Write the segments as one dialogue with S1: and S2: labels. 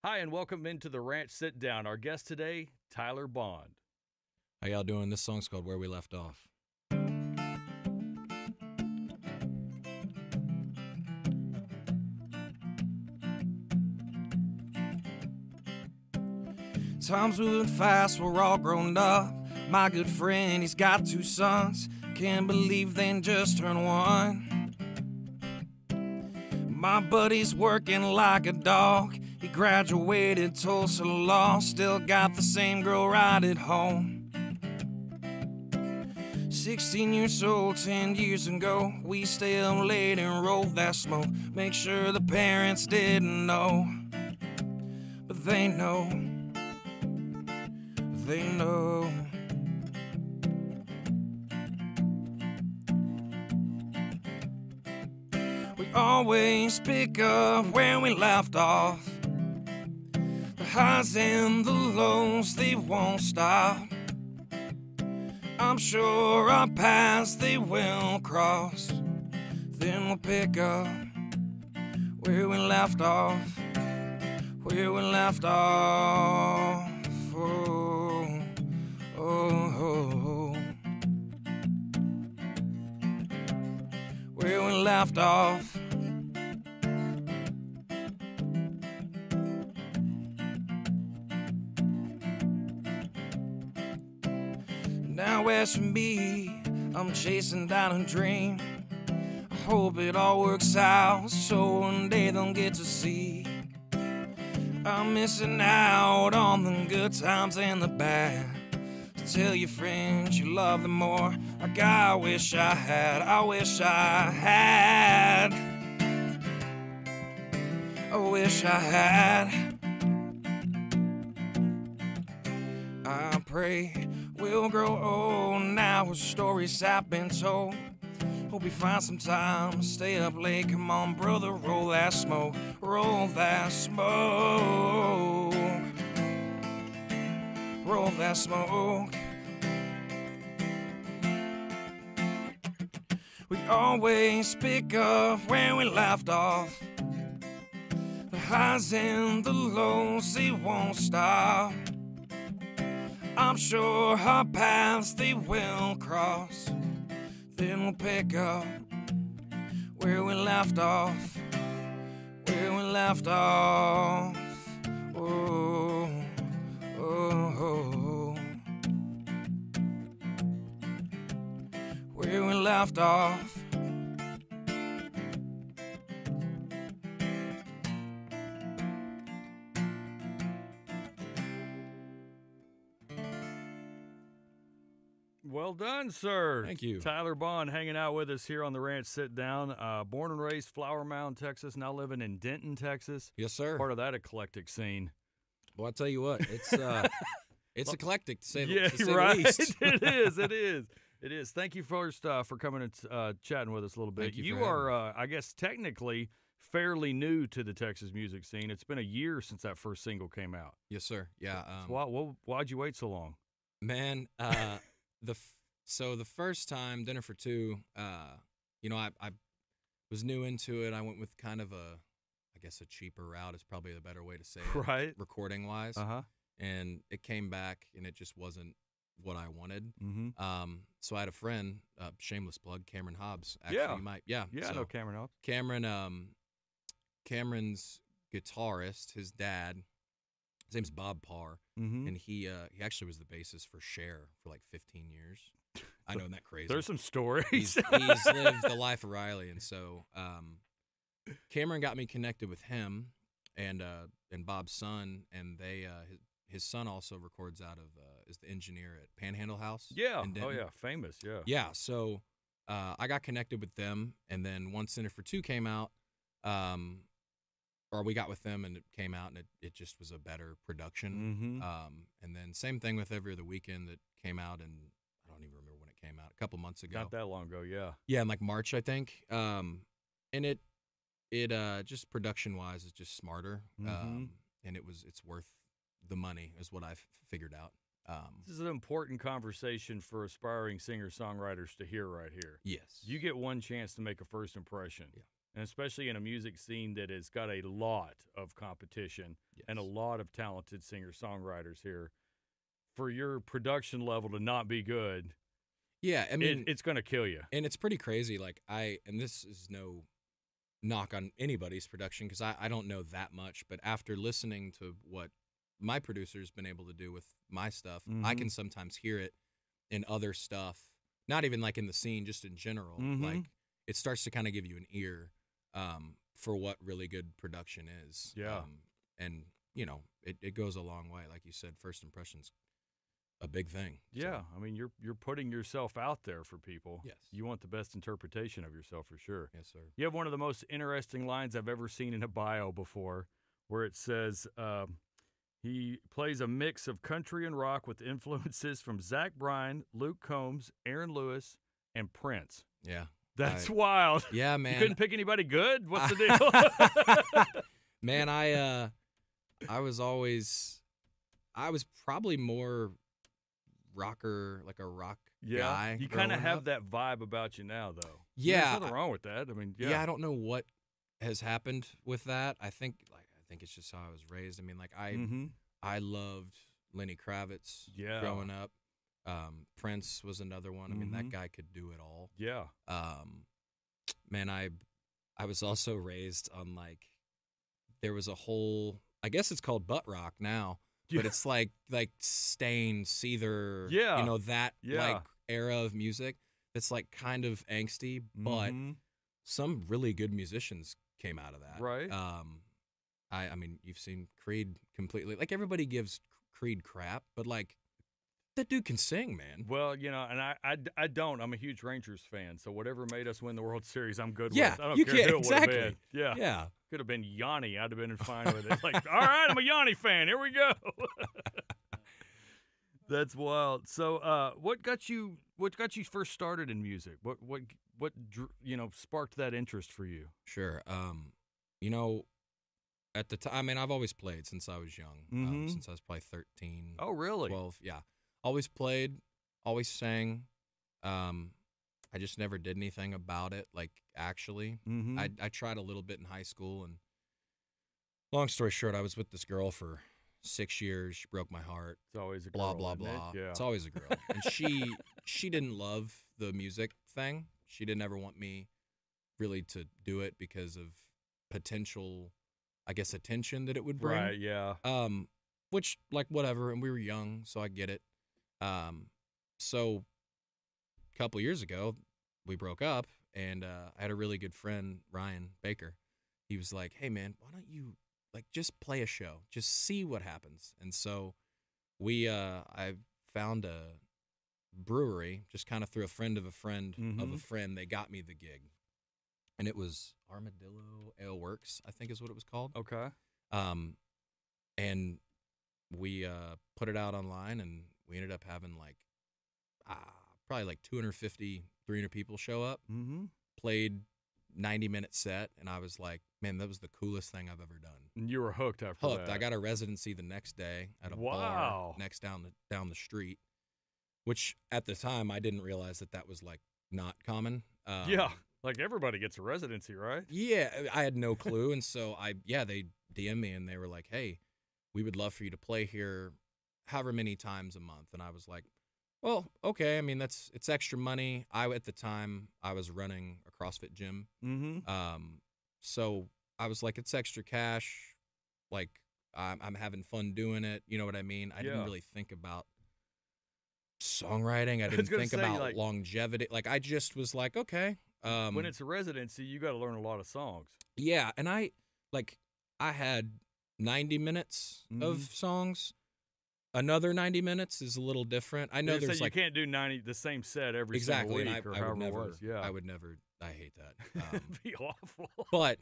S1: Hi, and welcome into the Ranch Sit Down. Our guest today, Tyler Bond.
S2: How y'all doing? This song's called Where We Left Off. Time's moving fast, we're all grown up. My good friend, he's got 2 sons. Can't believe they just turned 1. My buddy's working like a dog. He graduated Tulsa Law. Still got the same girl right at home. 16 years old, 10 years ago. We stay up late and roll that smoke. Make sure the parents didn't know. But they know. They know. We always pick up where we left off. The highs and the lows, they won't stop. I'm sure our paths they will cross. Then we'll pick up where we left off. Where we left off. Oh, oh, oh. Where we left off. Now as for me, I'm chasing down a dream. I hope it all works out so one day they'll get to see. I'm missing out on the good times and the bad. To tell your friends you love them more. Like I wish I had, I wish I had. I wish I had. I pray we'll grow old now with stories have been told. Hope we find some time, stay up late. Come on, brother, roll that smoke. Roll that smoke. Roll that smoke. We always pick up where we left off. The highs and the lows, they won't stop. I'm sure our paths they will cross. Then we'll pick up where we left off. Where we left off. Oh, oh, oh. Where we left off.
S1: Well done, sir.
S2: Thank you.
S1: Tyler Bond hanging out with us here on the Ranch Sit Down. Born and raised Flower Mound, Texas, now living in Denton, Texas.
S2: Yes, sir.
S1: Part of that eclectic scene.
S2: Well, I tell you what, it's eclectic to say,
S1: Yeah,
S2: to say
S1: right.
S2: the least.
S1: It is. It is. It is. Thank you first for coming and chatting with us a little bit.
S2: Thank you
S1: You
S2: for
S1: are, I guess, technically fairly new to the Texas music scene. It's been a year since that first single came out.
S2: Yes, sir. Yeah.
S1: So why'd you wait so long?
S2: Man, so the first time, Dinner for Two, I was new into it. I went with kind of I guess a cheaper route is probably the better way to say it.
S1: Right.
S2: Recording wise.
S1: Uh-huh.
S2: And it came back and it just wasn't what I wanted.
S1: Mm-hmm.
S2: So I had a friend, shameless plug, Cameron Hobbs. Actually,
S1: Yeah.
S2: you might, yeah.
S1: Yeah,
S2: so
S1: I know Cameron Hobbs.
S2: Cameron's guitarist, his dad, his name's Bob Parr,
S1: Mm-hmm.
S2: and he actually was the bassist for Cher for like 15 years. I know, isn't that crazy?
S1: There's some stories.
S2: He's lived the life of Riley, and so Cameron got me connected with him and Bob's son, and they his son also records out of is the engineer at Panhandle House.
S1: Yeah.
S2: in
S1: Oh,
S2: Denton.
S1: yeah. Famous. Yeah.
S2: Yeah, so I got connected with them, and then once Center for Two came out, or we got with them, and it came out, and it just was a better production.
S1: Mm-hmm.
S2: And then same thing with Every Other Weekend that came out, and I don't even remember when it came out, a couple months ago.
S1: Not that long ago. Yeah.
S2: Yeah, in like March, I think. And it just production wise is just smarter.
S1: Mm-hmm.
S2: And it's worth the money is what I've figured out.
S1: This is an important conversation for aspiring singer-songwriters to hear right here.
S2: Yes.
S1: You get one chance to make a first impression.
S2: Yeah.
S1: and especially in a music scene that has got a lot of competition and a lot of talented singer-songwriters here, for your production level to not be good,
S2: yeah, I mean,
S1: it's going to kill you.
S2: and it's pretty crazy. Like and this is no knock on anybody's production because I don't know that much, but after listening to what my producer's been able to do with my stuff, I can sometimes hear it in other stuff, not even like in the scene, just in general. Like it starts to kind of give you an ear for what really good production is.
S1: Yeah.
S2: And you know, it goes a long way. Like you said, first impressions a big thing.
S1: Yeah,
S2: So,
S1: I mean, you're putting yourself out there for people.
S2: Yes.
S1: You want the best interpretation of yourself for sure.
S2: yes, sir.
S1: You have one of the most interesting lines I've ever seen in a bio before, where it says he plays a mix of country and rock with influences from Zach Bryan, Luke Combs, Aaron Lewis, and Prince.
S2: Yeah.
S1: That's wild.
S2: Yeah, man.
S1: You couldn't pick anybody good? What's the deal?
S2: Man, I was probably more rocker, like a rock guy.
S1: You kind of
S2: growing
S1: have
S2: up.
S1: that vibe about you now, though.
S2: Yeah,
S1: There's nothing wrong with that. I mean,
S2: yeah, I don't know what has happened with that. I think it's just how I was raised. I mean, like I loved Lenny Kravitz growing up. Prince was another one. I mean, that guy could do it all.
S1: Yeah.
S2: Man, I was also raised on like there was a whole, I guess it's called butt rock now, but it's like Stain, Seether, you know, that like era of music that's like kind of angsty, but some really good musicians came out of that.
S1: Right.
S2: I mean, you've seen Creed completely. Like everybody gives Creed crap, but like that dude can sing, man.
S1: Well, you know, and I don't. I'm a huge Rangers fan, so whatever made us win the World Series, I'm good
S2: Yeah,
S1: with. I don't
S2: you
S1: care
S2: can't
S1: who it would have
S2: exactly.
S1: been. Yeah.
S2: Yeah.
S1: Could have been Yanni. I'd have been fine with it. Like, all right, I'm a Yanni fan. Here we go. That's wild. So, what got you first started in music? What sparked that interest for you?
S2: Sure. You know, at the time, I mean, I've always played since I was young. Since I was probably 13.
S1: Oh, really?
S2: 12. Yeah. Always played, always sang. I just never did anything about it, like, actually. I tried a little bit in high school, and long story short, I was with this girl for 6 years. She broke my heart.
S1: It's always a girl.
S2: Blah, blah,
S1: isn't
S2: blah.
S1: it? Yeah.
S2: It's always a girl. And she didn't love the music thing. She didn't ever want me really to do it because of potential, I guess, attention that it would bring.
S1: Right, yeah.
S2: Which, like, whatever, and we were young, so I get it. So a couple years ago, we broke up, and I had a really good friend, Ryan Baker. He was like, hey, man, why don't you, like, just play a show? Just see what happens. And so I found a brewery, just kind of through a friend of a friend of a friend. They got me the gig. And it was Armadillo Ale Works, I think is what it was called.
S1: Okay.
S2: And we put it out online, and we ended up having like probably like 250, 300 people show up. Played 90-minute set, and I was like, man, that was the coolest thing I've ever done.
S1: And you were hooked after
S2: Hooked.
S1: that.
S2: I got a residency the next day at a bar next down the street, which at the time I didn't realize that was like not common.
S1: Yeah. Like everybody gets a residency, right?
S2: Yeah, I had no clue, and so they DM'd me and they were like, "Hey, we would love for you to play here, however many times a month." And I was like, "Well, okay. I mean, it's extra money." At the time I was running a CrossFit gym, so I was like, "It's extra cash. Like, I'm having fun doing it." You know what I mean? I didn't really think about songwriting. I didn't think about like, longevity. Like, I just was like, okay.
S1: When it's a residency, you got to learn a lot of songs.
S2: Yeah, and I had 90 minutes of songs. Another 90 minutes is a little different. I know there's like
S1: you can't do the same set every single week or however it was. Yeah,
S2: I would never. I hate that.
S1: It'd be awful.
S2: But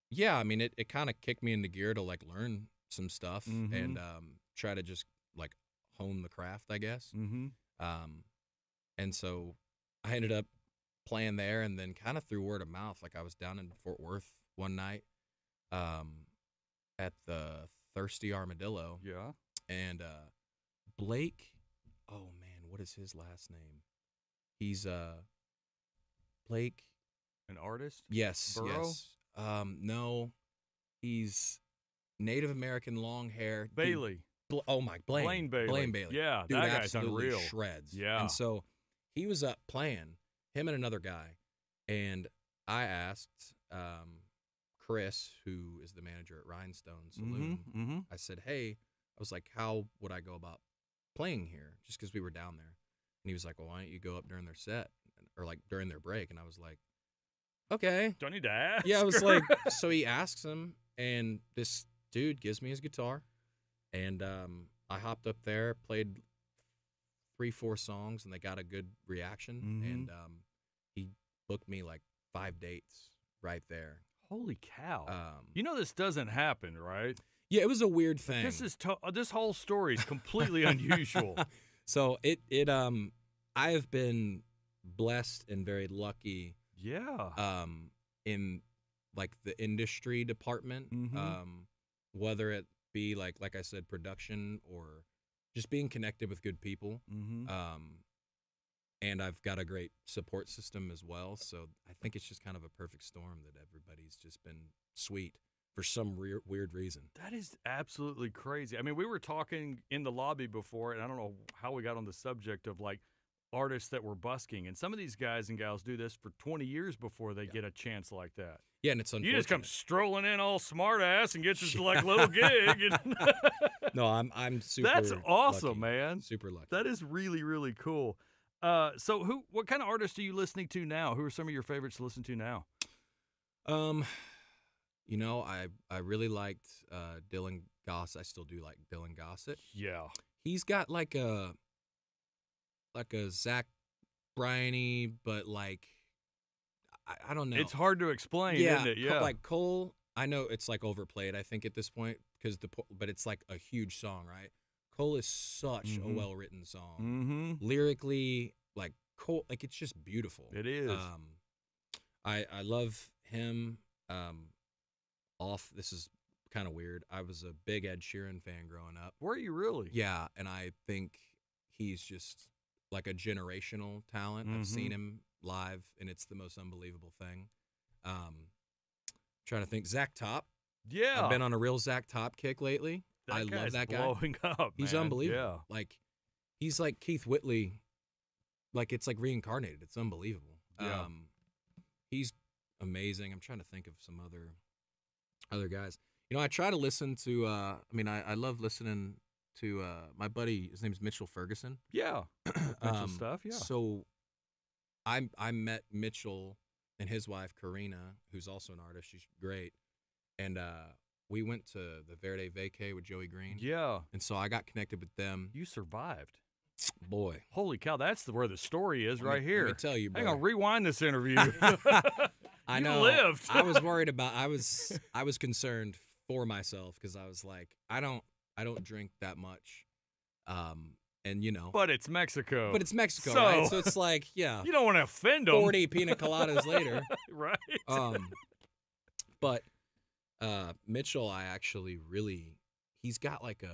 S2: yeah, I mean, it kind of kicked me into gear to like learn some stuff and try to just like hone the craft, I guess. And so I ended up playing there, and then kind of through word of mouth, like I was down in Fort Worth one night at the Thirsty Armadillo.
S1: Yeah.
S2: And Blake, oh man, what is his last name? He's Blake,
S1: An artist?
S2: Yes,
S1: Burrow?
S2: yes. No, he's Native American, long hair. Dude,
S1: Bailey.
S2: oh my, Blaine
S1: Bailey.
S2: Blaine Bailey.
S1: Yeah,
S2: Dude,
S1: that guy's
S2: absolutely
S1: unreal.
S2: shreds.
S1: Yeah.
S2: And so he was up playing, him and another guy, and I asked Chris, who is the manager at Rhinestone Saloon,
S1: Mm-hmm.
S2: I said, hey, I was like, how would I go about playing here? Just because we were down there. And he was like, well, why don't you go up during their set or like during their break? And I was like, okay.
S1: Do I need to ask?
S2: Yeah, I was like, so he asks him, and this dude gives me his guitar, and I hopped up there, played 3-4 songs, and they got a good reaction, and he booked me like 5 dates right there.
S1: Holy cow. You know this doesn't happen, right?
S2: Yeah, it was a weird thing.
S1: This whole story is completely unusual.
S2: So I have been blessed and very lucky.
S1: Yeah.
S2: In like the industry department, whether it be like I said, production or just being connected with good people. And I've got a great support system as well. So I think it's just kind of a perfect storm that everybody's just been sweet for some weird reason.
S1: That is absolutely crazy. I mean, we were talking in the lobby before, and I don't know how we got on the subject of like artists that were busking. And some of these guys and gals do this for 20 years before they get a chance like that.
S2: Yeah, and it's unfortunate.
S1: You just come strolling in all smart ass and get this like little gig. And
S2: No, I'm super
S1: That's awesome,
S2: lucky.
S1: Man.
S2: Super lucky.
S1: That is really, really cool. So what kind of artists are you listening to now? Who are some of your favorites to listen to now?
S2: You know, I really liked Dylan Gossett. I still do like Dylan Gossett.
S1: Yeah.
S2: He's got like a Zach Bryany, but like I don't know.
S1: It's hard to explain,
S2: yeah,
S1: isn't it? Yeah.
S2: Like Cole, I know it's like overplayed, I think, at this point, but it's like a huge song, right? Cole is such a well-written song. Lyrically, like Cole, like it's just beautiful.
S1: It is.
S2: I love him. This is kind of weird. I was a big Ed Sheeran fan growing up.
S1: Were you really?
S2: Yeah, and I think he's just like a generational talent. I've seen him live, and it's the most unbelievable thing. Trying to think, Zach Top.
S1: Yeah.
S2: I've been on a real Zach Top kick lately. I love that guy.
S1: Blowing up.
S2: He's
S1: man.
S2: unbelievable.
S1: Yeah.
S2: Like he's like Keith Whitley. Like it's like reincarnated. It's unbelievable.
S1: Yeah.
S2: He's amazing. I'm trying to think of some other guys. You know, I try to listen to I love listening to my buddy, his name's Mitchell Ferguson.
S1: Yeah. Mitchell stuff, yeah.
S2: So I met Mitchell and his wife Karina, who's also an artist. She's great. And we went to the Verde Vacay with Joey Green.
S1: Yeah.
S2: And so I got connected with them.
S1: You survived.
S2: Boy.
S1: Holy cow, that's where the story is right here.
S2: Let me tell you, bro.
S1: Hang on, rewind this interview.
S2: I know.
S1: You lived.
S2: I was worried about I was concerned for myself because I was like, I don't drink that much. And you know.
S1: But it's Mexico.
S2: So, right? So it's like, yeah.
S1: You don't want to offend them.
S2: 40 pina coladas later.
S1: Right.
S2: But Mitchell, I actually really, he's got like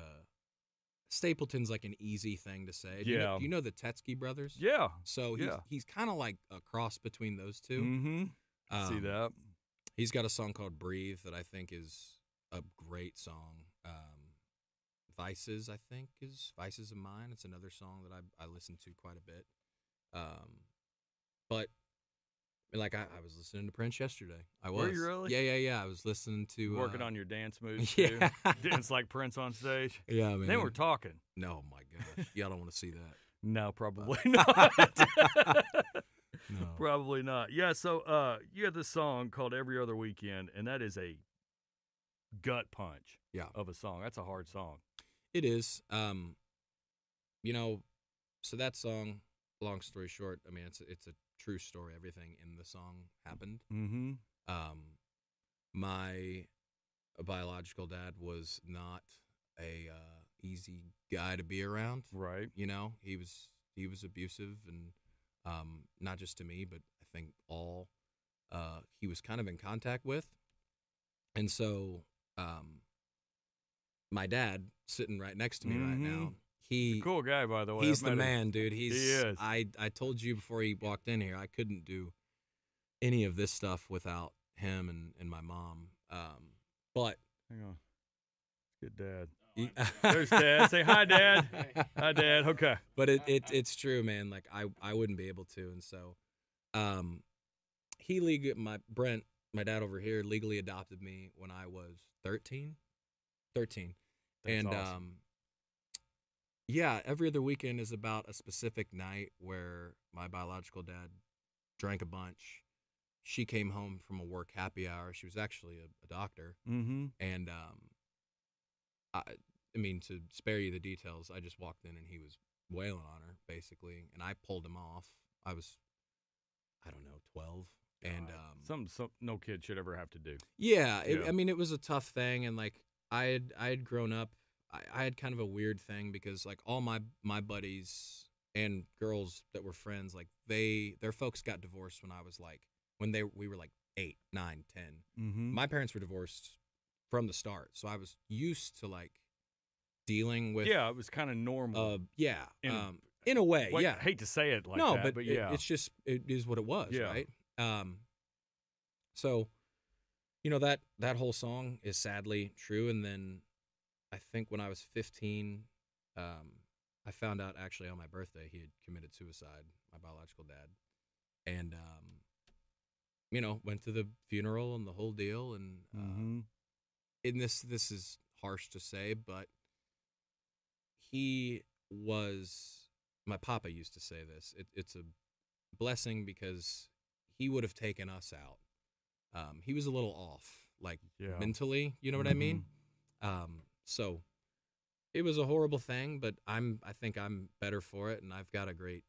S2: Stapleton's like an easy thing to say. Do you know the Tetsky brothers?
S1: Yeah.
S2: So he's kind of like a cross between those two.
S1: Mm-hmm. See that?
S2: He's got a song called Breathe that I think is a great song. Vices, I think, is Vices of Mine. It's another song that I listen to quite a bit. But like I was listening to Prince yesterday. I was.
S1: Were you really?
S2: Yeah. I was listening to
S1: working on your dance moves too. Dance like Prince on stage.
S2: Yeah, man.
S1: Then we're talking.
S2: No, my gosh, y'all don't want to see that.
S1: No, probably not.
S2: No,
S1: probably not. Yeah. So you had this song called Every Other Weekend, and that is a gut punch. Of a song. That's a hard song.
S2: It is. You know, so that song, long story short, I mean, it's a true story. Everything in the song happened.
S1: Mm-hmm.
S2: My biological dad was not a easy guy to be around.
S1: Right.
S2: You know, he was abusive, and not just to me, but I think all he was kind of in contact with. And so my dad, sitting right next to me right now, he's a
S1: cool guy, by the way.
S2: He's the man, dude. He
S1: is.
S2: I told you before he walked in here, I couldn't do any of this stuff without him and my mom. But
S1: Hang on. Good dad.
S2: he-
S1: There's Dad. Say hi, Dad. Hi, Dad. Okay.
S2: But it's true, man. Like I wouldn't be able to, and so my dad over here legally adopted me when I was 13.
S1: That's
S2: And
S1: awesome.
S2: yeah, every other weekend is about a specific night where my biological dad drank a bunch. She came home from a work happy hour. She was actually a doctor.
S1: Mm-hmm.
S2: And I mean, to spare you the details, I just walked in and he was wailing on her, basically. And I pulled him off. I was, I don't know, 12. And
S1: Something no kid should ever have to do.
S2: yeah,
S1: Yeah.
S2: I mean, it was a tough thing. And like, I had grown up, I had kind of a weird thing because like all my buddies and girls that were friends, like their folks got divorced when I was like, we were like 8, 9, 10.
S1: Mm-hmm.
S2: My parents were divorced from the start, so I was used to like dealing with
S1: Yeah, it was kind of normal.
S2: in a way,
S1: Well,
S2: yeah.
S1: I hate to say it like
S2: No,
S1: that,
S2: but
S1: yeah.
S2: it's just it is what it was,
S1: Yeah.
S2: right? So you know that whole song is sadly true. And then I think when I was 15, I found out actually on my birthday he had committed suicide, my biological dad, and you know, went to the funeral and the whole deal. And
S1: Mm-hmm.
S2: and this is harsh to say, but he was, my papa used to say this. It's a blessing because he would have taken us out. He was a little off, like
S1: Yeah.
S2: mentally, you know what I mean? So it was a horrible thing, but I think I'm better for it, and I've got a great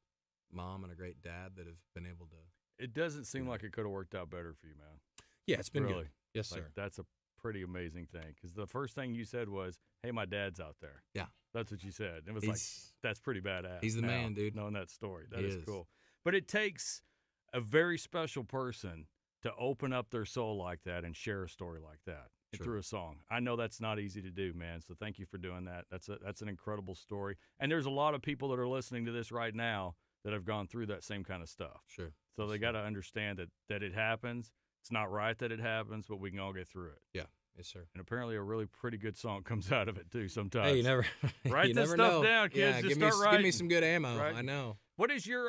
S2: mom and a great dad that have been able to.
S1: It doesn't seem like it could have worked out better for you, man.
S2: Yeah, it's been
S1: Really?
S2: good. Yes,
S1: Like,
S2: sir.
S1: that's a pretty amazing thing. Because the first thing you said was, "Hey, my dad's out there."
S2: Yeah.
S1: That's what you said. It was like,
S2: He's
S1: that's pretty badass.
S2: he's the
S1: now,
S2: man, dude.
S1: Knowing that story, that
S2: He
S1: is
S2: is.
S1: cool. But it takes a very special person to open up their soul like that and share a story like that
S2: True.
S1: through a song. I know that's not easy to do, man. So thank you for doing that. That's an incredible story. And there's a lot of people that are listening to this right now that have gone through that same kind of stuff.
S2: Sure.
S1: So they
S2: Sure.
S1: got to understand that it happens. It's not right that it happens, but we can all get through it.
S2: Yeah. Yes, sir.
S1: And apparently, a really pretty good song comes out of it too. Sometimes.
S2: Hey, you never
S1: Write
S2: you
S1: this
S2: never
S1: stuff
S2: know.
S1: down, kids.
S2: Yeah,
S1: Just
S2: give me
S1: start
S2: give me
S1: writing.
S2: some good ammo.
S1: Right.
S2: I know.
S1: What is your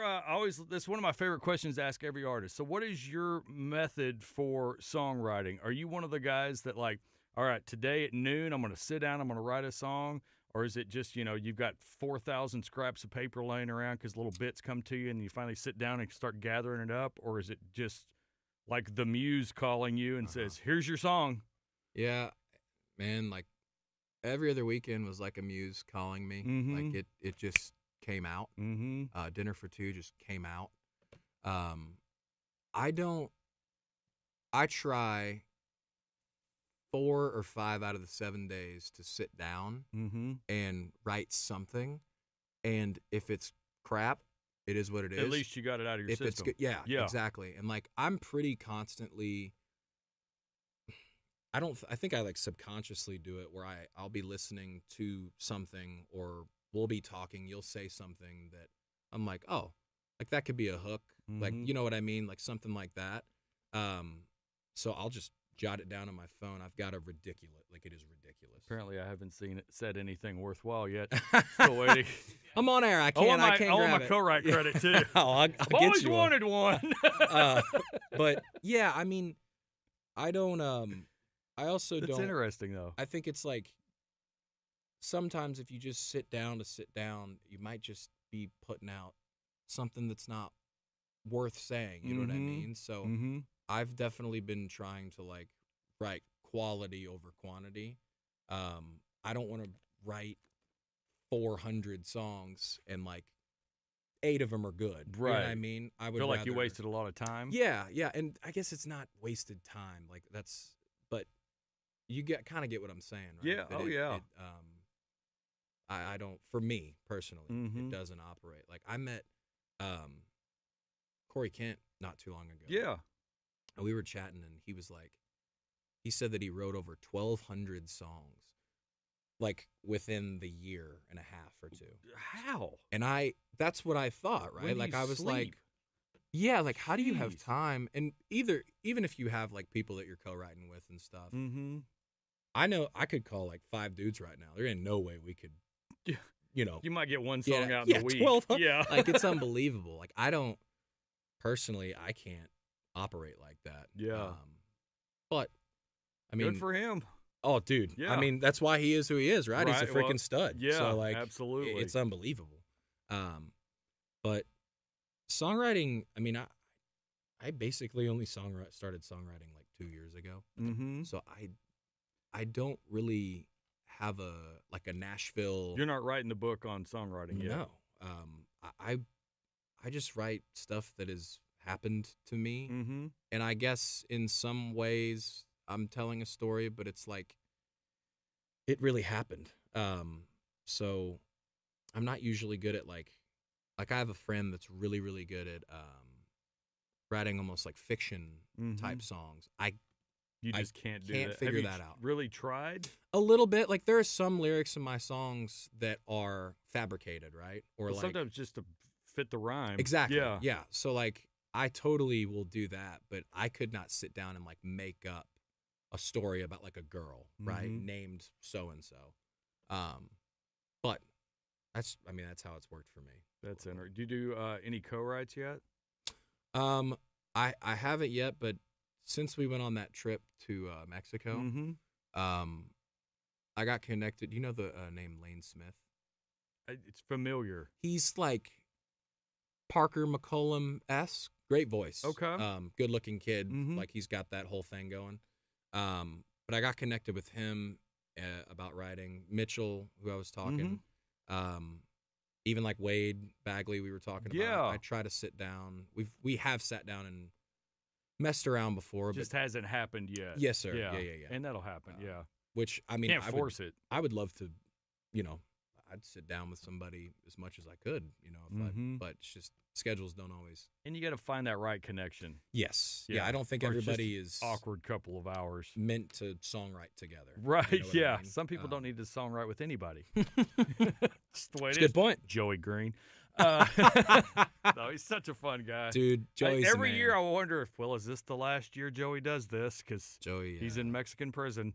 S1: That's one of my favorite questions to ask every artist. So, what is your method for songwriting? Are you one of the guys that like, all right, today at noon, I'm going to sit down, I'm going to write a song, or is it just you've got 4,000 scraps of paper laying around because little bits come to you and you finally sit down and start gathering it up, or is it just like the muse calling you and says, "Here's your song"?
S2: Yeah, man. Like every other weekend was like a muse calling me.
S1: Mhm.
S2: Like it just came out.
S1: Mm-hmm.
S2: Dinner for Two just came out. I try 4 or 5 out of the 7 days to sit down
S1: Mm-hmm.
S2: and write something. And if it's crap, it is what it is.
S1: At least you got it out of your
S2: if
S1: system.
S2: it's good, yeah,
S1: Yeah.
S2: exactly. And like I'm pretty constantly. I think I like subconsciously do it where I'll be listening to something or we'll be talking. You'll say something that I'm like, oh, like that could be a hook. Like,
S1: Mhm.
S2: you know what I mean? Like something like that. So I'll just jot it down on my phone. I've got a ridiculous, like it is ridiculous.
S1: Apparently, I haven't said anything worthwhile yet. Still waiting.
S2: I'm on air. I
S1: I
S2: can't.
S1: want
S2: I can't
S1: I want
S2: grab
S1: my
S2: it.
S1: co-write
S2: Yeah.
S1: credit too.
S2: I'll
S1: I've
S2: get
S1: always
S2: you one.
S1: wanted one.
S2: But yeah, I mean, I don't. I also
S1: That's
S2: don't.
S1: interesting though.
S2: I think it's like sometimes if you just sit down to sit down, you might just be putting out something that's not worth saying. You know what I
S1: Mhm.
S2: mean? So
S1: Mm-hmm.
S2: I've definitely been trying to like write quality over quantity. I don't want to write 400 songs and like 8 of them are good. You know what I
S1: Right.
S2: mean? I would
S1: Feel like you
S2: rather-
S1: wasted a lot of time.
S2: Yeah, yeah, and I guess it's not wasted time. Like but you kind of get what I'm saying, right?
S1: Yeah,
S2: That
S1: oh, yeah.
S2: I don't. For me personally,
S1: Mhm.
S2: it doesn't operate. Like I met Corey Kent not too long ago.
S1: Yeah.
S2: And we were chatting, and he was like, he said that he wrote over 1,200 songs, like within the year and a half or two.
S1: How?
S2: And that's what I thought, right?
S1: When do
S2: Like
S1: you
S2: I was
S1: sleep?
S2: like, Yeah, like how do you have
S1: Jeez.
S2: time? And even if you have like people that you're co-writing with and stuff,
S1: Mm-hmm.
S2: I know I could call like 5 dudes right now. There ain't no way we could, you know,
S1: You might get one
S2: yeah,
S1: song out in
S2: yeah,
S1: a week.
S2: 12.
S1: Yeah.
S2: Like it's unbelievable. Like I don't personally, I can't operate like that.
S1: Yeah.
S2: But I mean,
S1: Good for him.
S2: oh, dude.
S1: Yeah.
S2: I mean, that's why he is who he is, right? He's a
S1: Right,
S2: freaking
S1: well,
S2: stud.
S1: yeah,
S2: So like,
S1: absolutely.
S2: it's unbelievable. But songwriting, I mean, I basically only started songwriting like 2 years ago.
S1: Mm-hmm.
S2: So I don't really have a Nashville.
S1: You're not writing the book on songwriting yet.
S2: No. I just write stuff that has happened to me.
S1: Mm-hmm.
S2: And I guess in some ways I'm telling a story, but it's like it really happened. So I'm not usually good at like I have a friend that's really, really good at writing almost like fiction type songs.
S1: You just can't do
S2: can't
S1: that.
S2: figure
S1: Have
S2: that
S1: you
S2: out.
S1: Really tried?
S2: A little bit. Like there are some lyrics in my songs that are fabricated, right? Or
S1: Well,
S2: like
S1: sometimes just to fit the rhyme.
S2: exactly.
S1: Yeah.
S2: Yeah. So like I totally will do that, but I could not sit down and like make up a story about like a girl, right? Named so and so. But that's how it's worked for me.
S1: That's interesting. Do you do any co-writes yet?
S2: I haven't yet, but since we went on that trip to Mexico, I got connected. You know the name Lane Smith?
S1: It's familiar.
S2: He's like Parker McCollum-esque. Great voice.
S1: Okay.
S2: Good looking kid.
S1: Mhm.
S2: Like he's got that whole thing going. But I got connected with him about writing. Mitchell, who I was talking. Even like Wade Bagley, we were talking
S1: Yeah.
S2: about. I try to sit down. We have sat down and messed around before,
S1: Just
S2: but
S1: hasn't happened yet.
S2: yes, sir.
S1: Yeah.
S2: Yeah.
S1: And that'll happen. Yeah.
S2: Which I mean,
S1: Can't
S2: I
S1: force it.
S2: I would love to, you know, I'd sit down with somebody as much as I could, you know, if but it's just schedules don't always.
S1: And you got to find that right connection.
S2: Yes.
S1: Yeah.
S2: Yeah. I don't think
S1: Or it's just
S2: everybody is
S1: Awkward couple of hours.
S2: meant to songwrite together.
S1: Right.
S2: You know what I
S1: Yeah.
S2: mean?
S1: Some people don't need to songwrite with anybody. Just the way
S2: That's
S1: it
S2: a
S1: is.
S2: good point.
S1: Joey Green. No, he's such a fun guy.
S2: Dude, Joey's the
S1: every
S2: man.
S1: year I wonder if, is this the last year Joey does this? Because
S2: Joey,
S1: he's in Mexican prison.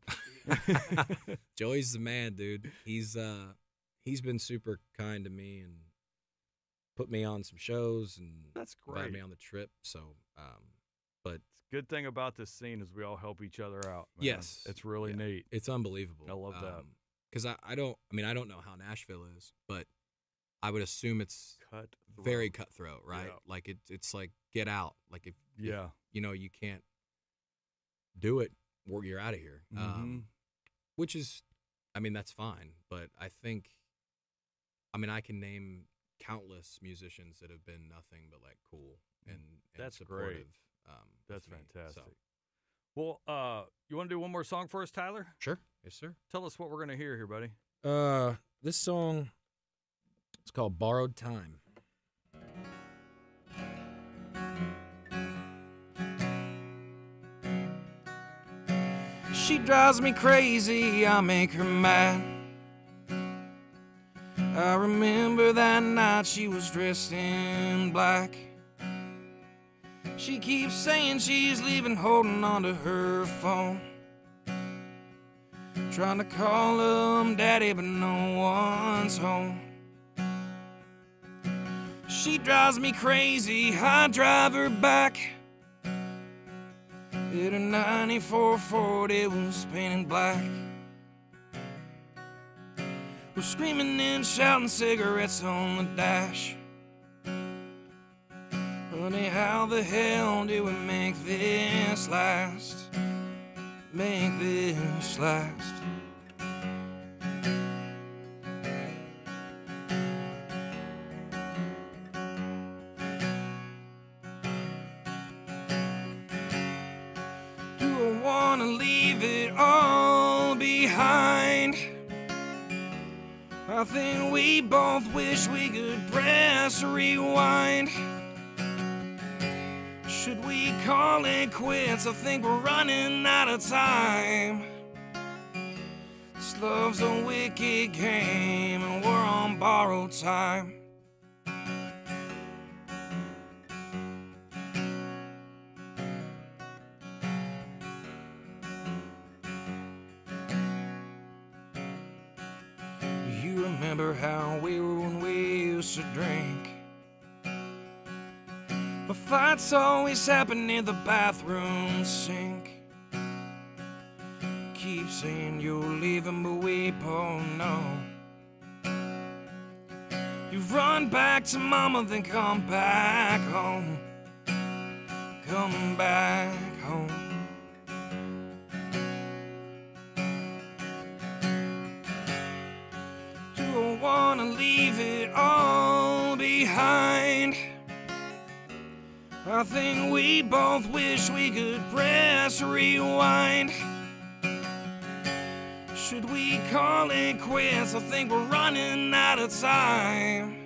S2: Joey's the man, dude. He's been super kind to me and put me on some shows and
S1: That's
S2: invited
S1: great.
S2: me on the trip. So, but
S1: Good thing about this scene is we all help each other out. Man.
S2: yes,
S1: It's really
S2: yeah.
S1: neat.
S2: It's unbelievable.
S1: I love that.
S2: Because I don't know how Nashville is, but I would assume it's
S1: Cut.
S2: very cutthroat, right?
S1: Yeah.
S2: Like it's like get out. Like if
S1: Yeah.
S2: you know you can't do it, or you're out of here. Which is, I mean, that's fine. But I think, I can name countless musicians that have been nothing but like cool and
S1: That's
S2: supportive.
S1: great. That's
S2: with me.
S1: fantastic.
S2: So,
S1: Well, you want to do one more song for us, Tyler?
S2: sure, yes, sir.
S1: Tell us what we're going to hear here, buddy.
S2: This song, it's called "Borrowed Time." She drives me crazy, I make her mad. I remember that night she was dressed in black. She keeps saying she's leaving, holding onto her phone, trying to call him daddy, but no one's home. She drives me crazy, I drive her back. In a 94 Ford, it was painted black. We're screaming and shouting, cigarettes on the dash. Honey, how the hell do we make this last? Make this last. Do I wanna leave it all behind? I think we both wish we could press rewind. Should we call it quits? I think we're running out of time. This love's a wicked game and we're on borrowed time. you remember how we were when we used to drink? But fights always happen near the bathroom sink. Keep saying you're leaving, but we both know you run back to mama, then come back home. Come back home. Don't wanna leave it all behind. I think we both wish we could press rewind. Should we call it quits? I think we're running out of time.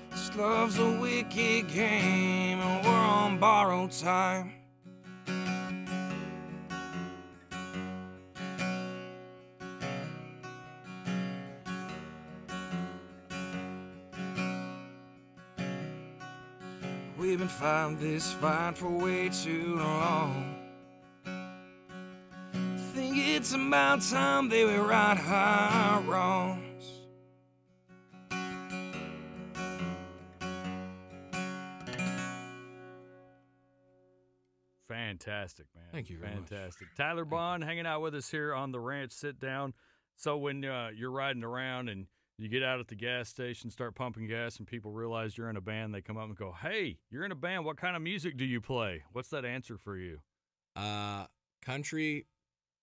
S2: This love's a wicked game and we're on borrowed time. We've been fighting this fight for way too long. Think it's about time they would right our wrongs.
S1: Fantastic, man.
S2: Thank you very much.
S1: Fantastic. Tyler Bond hanging out with us here on the Ranch Sit Down. So when you're riding around and you get out at the gas station, start pumping gas, and people realize you're in a band, they come up and go, "Hey, you're in a band. What kind of music do you play?" What's that answer for you?
S3: Country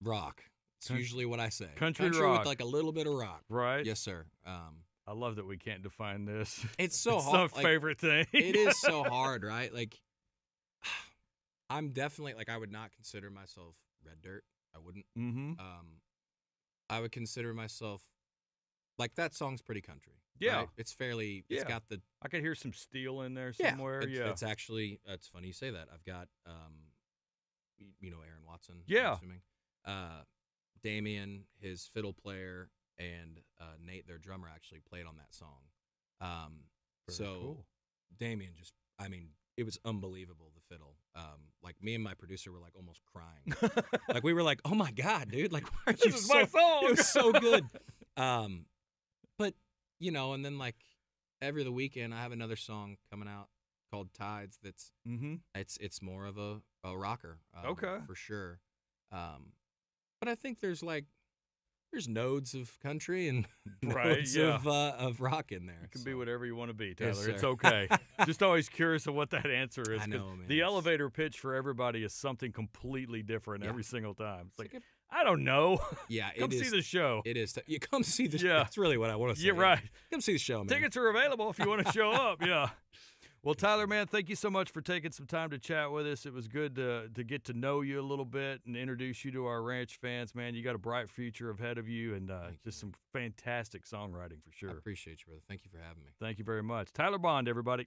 S3: rock. It's usually what I say.
S1: Country rock.
S3: with like a little bit of rock.
S1: Right?
S3: Yes, sir.
S1: I love that we can't define this.
S3: It's so
S1: it's
S3: hard.
S1: It's my favorite thing.
S3: It is so hard, right? Like, I'm definitely, like, I would not consider myself red dirt. I wouldn't.
S1: Mm-hmm.
S3: I would consider myself, like, that song's pretty country.
S1: Yeah.
S3: Right? It's fairly, it's got the.
S1: I could hear some steel in there somewhere.
S3: It's actually, it's funny you say that. I've got, you know, Aaron Watson.
S1: Yeah.
S3: I'm assuming. Damien, his fiddle player, and Nate, their drummer, actually played on that song.
S1: Cool.
S3: Damien just, I mean, it was unbelievable, the fiddle. Like, me and my producer were, like, almost crying. Like, we were like, "Oh, my God, dude. Like, why are you
S1: This is my song.
S3: It was so good. But, you know, and then, like, every other weekend, I have another song coming out called Tides that's, it's more of a rocker.
S1: Okay.
S3: For sure. But I think there's nodes of country and nodes of rock in there.
S1: You can be whatever you want to be, Tyler.
S3: Yes,
S1: it's
S3: sir.
S1: Okay. Just always curious of what that answer is.
S3: I know, man.
S1: The elevator pitch for everybody is something completely different every single time. It's like,
S3: a,
S1: I don't know.
S3: Yeah,
S1: Come see the show.
S3: It is. You come see the show.
S1: Yeah.
S3: That's really what I want to say.
S1: Yeah, right.
S3: Come see the show, man.
S1: Tickets are available if you want to show up. Yeah. Well, Tyler, man, thank you so much for taking some time to chat with us. It was good to get to know you a little bit and introduce you to our ranch fans, man. You got a bright future ahead of you and just some fantastic songwriting for sure.
S3: I appreciate you, brother. Thank you for having me.
S1: Thank you very much. Tyler Bond, everybody.